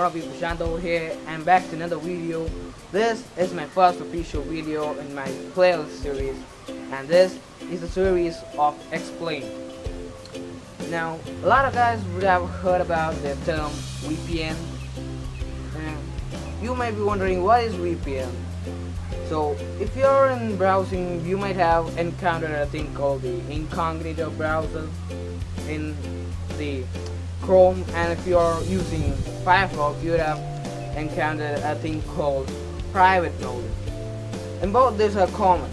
What up people, Shanto here, and back to another video. This is my first official video in my playlist series, and this is a series of Explain. Now, a lot of guys would have heard about the term VPN, and you might be wondering what is VPN. So, if you're in browsing, you might have encountered a thing called the incognito browser in the Chrome, and if you're using Firefox, you would have encountered a thing called private mode. And both these are common.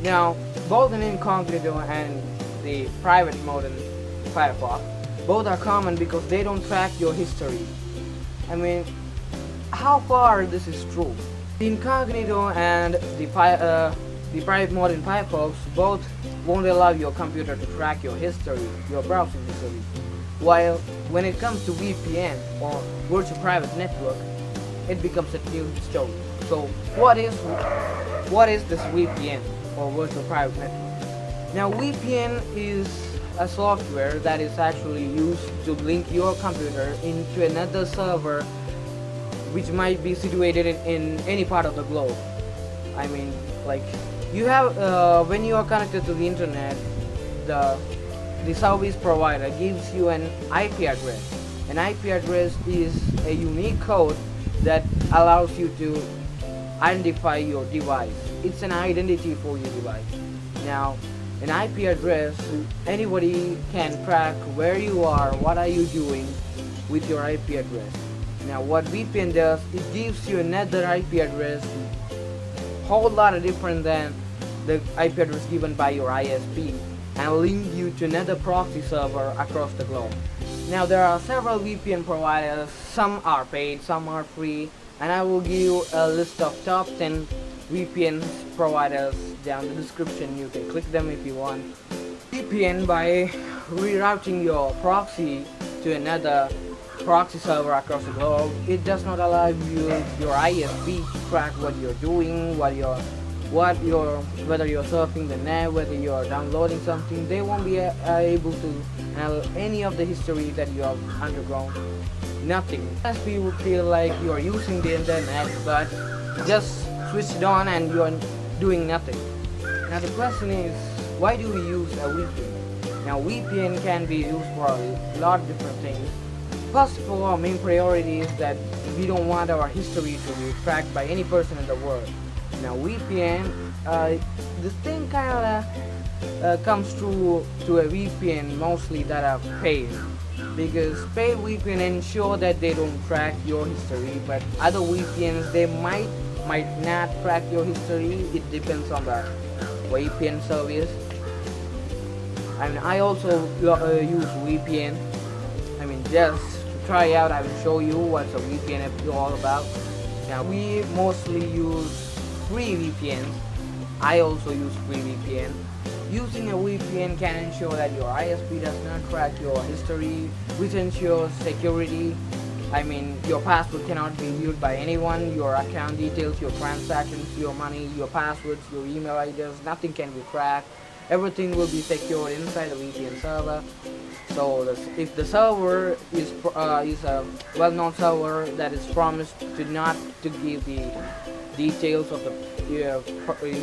Now, both in incognito and the private mode in Firefox, both are common because they don't track your history. I mean, how far this is true? The incognito and the private mode in Firefox both won't allow your computer to track your history, your browsing history. While when it comes to VPN or virtual private network, it becomes a new story. So what is this VPN or virtual private network? Now VPN is a software that is actually used to link your computer into another server which might be situated in any part of the globe. I mean, like you have when you are connected to the internet, the service provider gives you an IP address. An IP address is a unique code that allows you to identify your device. It's an identity for your device. Now, an IP address, anybody can track where you are, what are you doing with your IP address. Now, what VPN does, it gives you another IP address, whole lot different than the IP address given by your ISP, and link you to another proxy server across the globe. Now there are several VPN providers, some are paid, some are free, and I will give you a list of top 10 VPN providers down in the description. You can click them if you want. VPN, by rerouting your proxy to another proxy server across the globe, it does not allow your ISP to track what you're doing, whether you're surfing the net, whether you're downloading something. They won't be able to handle any of the history that you have undergone. Nothing. ISP will feel like you're using the internet, but just switch it on and you're doing nothing. Now the question is, why do we use a VPN? Now VPN can be used for a lot of different things. First of all, our main priority is that we don't want our history to be tracked by any person in the world. Now VPN, this thing kind of comes through to a VPN mostly that are paid, because paid VPN ensure that they don't track your history, but other VPNs, they might not track your history. It depends on the VPN service. I mean, I also use VPN. I mean, just to try out, I will show you what's a VPN is all about. Now we mostly use free VPNs. I also use free VPN. Using a VPN can ensure that your ISP does not track your history, which ensures security. I mean, your password cannot be viewed by anyone. Your account details, your transactions, your money, your passwords, your email IDs, nothing can be tracked. Everything will be secured inside the VPN server. So if the server is a well-known server that is promised to not to give the details of the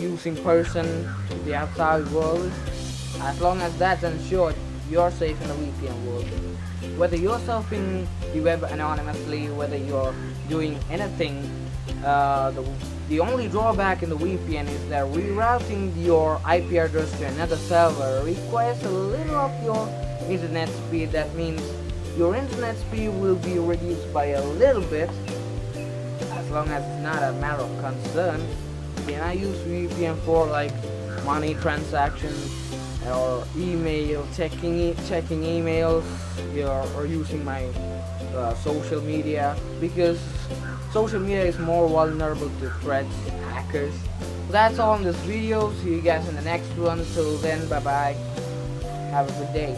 using person to the outside world, as long as that's ensured, you're safe in the VPN world. Whether you're surfing the web anonymously, whether you're doing anything, the only drawback in the VPN is that rerouting your IP address to another server requires a little of your internet speed. That means your internet speed will be reduced by a little bit, as long as it's not a matter of concern. And I use VPN for like money transactions or email, checking emails, or using my social media, because social media is more vulnerable to threats, hackers. That's all in this video. See you guys in the next one. Till then, bye bye. Have a good day.